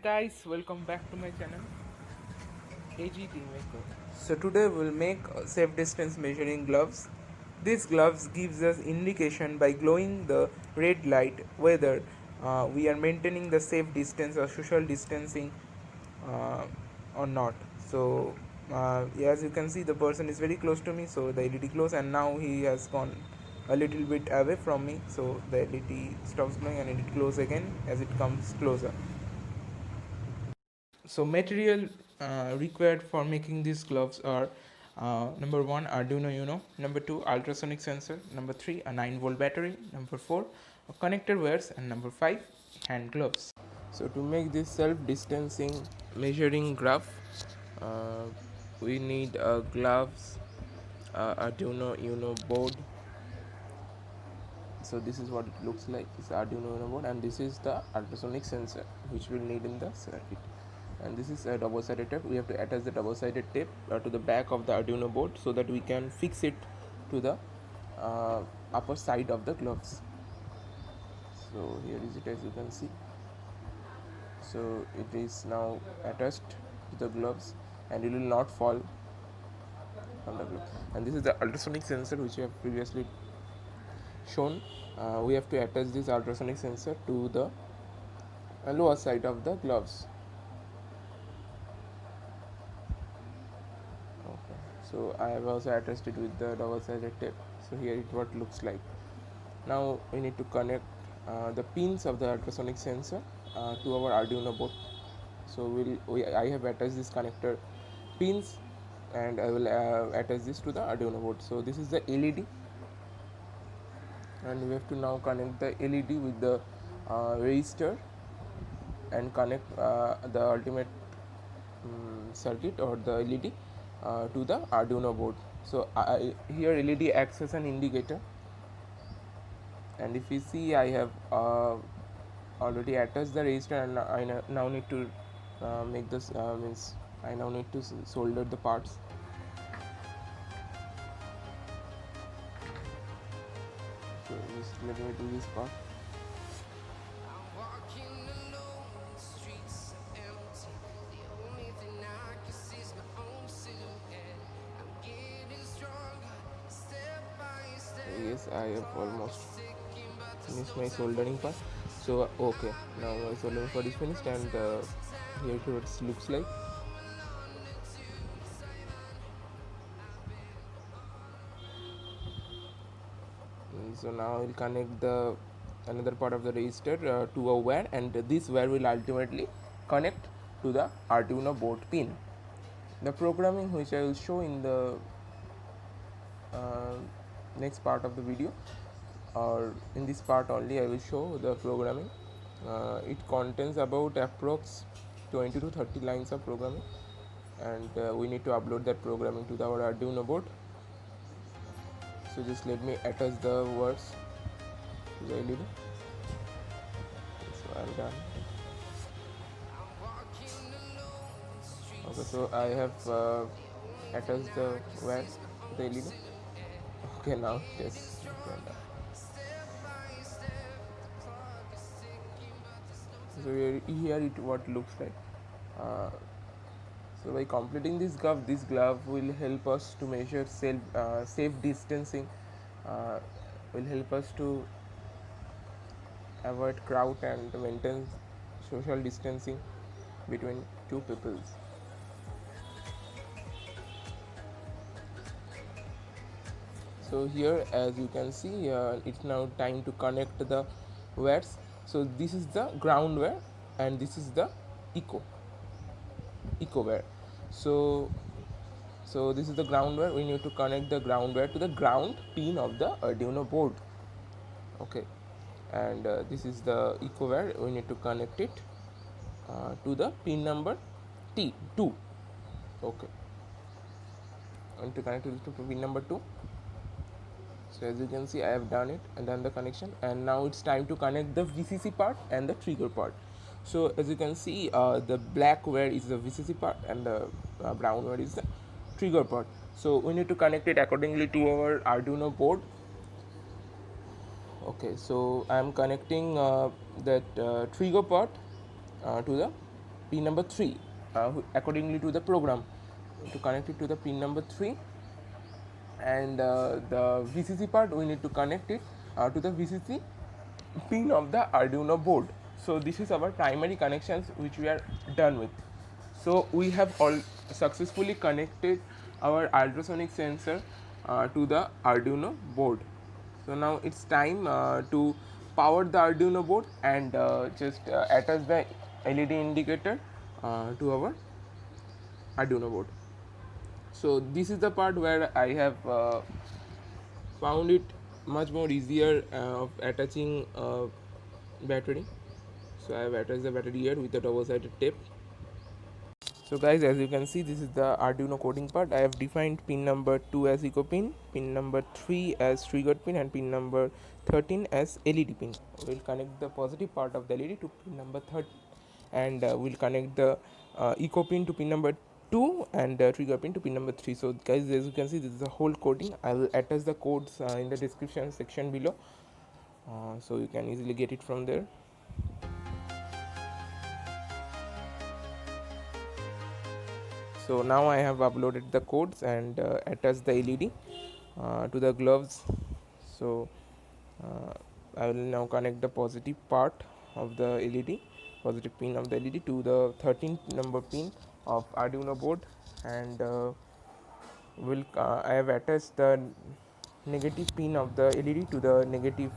Guys, welcome back to my channel AG Teammaker. So today we'll make safe distance measuring gloves. These gloves gives us indication by glowing the red light whether we are maintaining the safe distance or social distancing uh, or not. So as you can see, the person is very close to me, so the LED glows, and now he has gone a little bit away from me, so the LED stops glowing and it glows again as it comes closer. So material required for making these gloves are number 1 Arduino Uno, number 2 ultrasonic sensor, number 3 a 9-volt battery, number 4 a connector wires, and number 5 hand gloves. So to make this self distancing measuring graph, uh, we need gloves, Arduino Uno board. So this is what it looks like. It's Arduino Uno board, and this is the ultrasonic sensor which we'll need in the circuit. And this is a double-sided tape. We have to attach the double-sided tape to the back of the Arduino board so that we can fix it to the upper side of the gloves. So here is it, as you can see. So it is now attached to the gloves and it will not fall from the glove. And this is the ultrasonic sensor which we have previously shown. We have to attach this ultrasonic sensor to the lower side of the gloves. Okay, so I have also attached it with the double-sided tape. So here it what looks like. Now we need to connect the pins of the ultrasonic sensor to our Arduino board. So I have attached this connector pins, and I will attach this to the Arduino board. So this is the LED, and we have to now connect the LED with the resistor and connect the ultimate circuit or the LED to the Arduino board. So here LED acts as an indicator, and if you see, I have already attached the resistor, and I now need to make this means I now need to solder the parts. So just let me do this part. Yes, I have almost finished my soldering part. So okay, now my soldering part is finished, and here it looks like. So now I will connect the another part of the resistor to a wire, and this wire will ultimately connect to the Arduino board pin. The programming which I will show in the next part of the video, or in this part only I will show the programming. It contains about approx 20 to 30 lines of programming, and we need to upload that programming to our Arduino board. So just let me attach the words to the LED. So I'm done. Okay, so I have attached the wires to the LED. Okay, now yes. So here it what looks like. So by completing this glove will help us to measure safe distancing, will help us to avoid crowd and maintain social distancing between two peoples. So here, as you can see, it's now time to connect the wires. So this is the ground wire, and this is the eco wire. So this is the ground wire. We need to connect the ground wire to the ground pin of the Arduino board. Okay, and this is the eco wire. We need to connect it to the pin number T2. Okay, I need to connect it to pin number 2. So as you can see, I have done it and done the connection, and now it's time to connect the VCC part and the trigger part. So as you can see, the black wire is the VCC part and the brown wire is the trigger part. So we need to connect it accordingly to our Arduino board. Okay, so I am connecting that trigger part to the pin number 3 accordingly to the program, to connect it to the pin number 3. And the VCC part, we need to connect it to the VCC pin of the Arduino board. So this is our primary connections which we are done with. So we have all successfully connected our ultrasonic sensor to the Arduino board. So now it's time to power the Arduino board and just attach the LED indicator to our Arduino board. So this is the part where I have found it much more easier of attaching a battery. So I have attached the battery here with a double-sided tape. So guys, as you can see, this is the Arduino coding part. I have defined pin number 2 as eco pin, pin number 3 as triggered pin, and pin number 13 as LED pin. We'll connect the positive part of the LED to pin number 13, and we'll connect the eco pin to pin number 2 and trigger pin to pin number 3. So guys, as you can see, this is the whole coding. I will attach the codes in the description section below, so you can easily get it from there. So now I have uploaded the codes and attached the LED to the gloves. So I will now connect the positive part of the LED, positive pin of the LED, to the 13th number pin of Arduino board, and I have attached the negative pin of the LED to the negative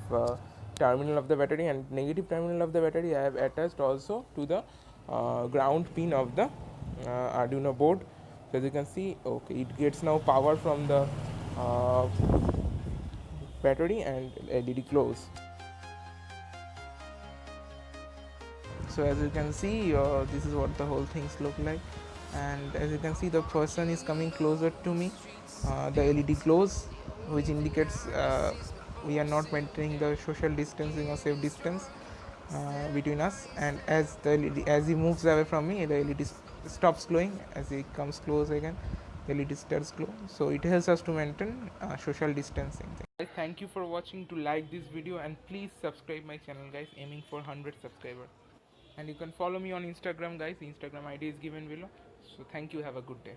terminal of the battery, and negative terminal of the battery I have attached also to the ground pin of the Arduino board. So as you can see, okay, it gets now power from the battery and LED close. So as you can see, this is what the whole things look like, and as you can see, the person is coming closer to me. The LED glows, which indicates we are not maintaining the social distancing or safe distance between us. And as the LED, as he moves away from me, the LED stops glowing. As he comes close again, the LED starts glow. So it helps us to maintain social distancing. Guys, thank you for watching. To like this video, and please subscribe my channel, guys, aiming for 100 subscribers. And you can follow me on Instagram, guys. Instagram ID is given below. So thank you, have a good day.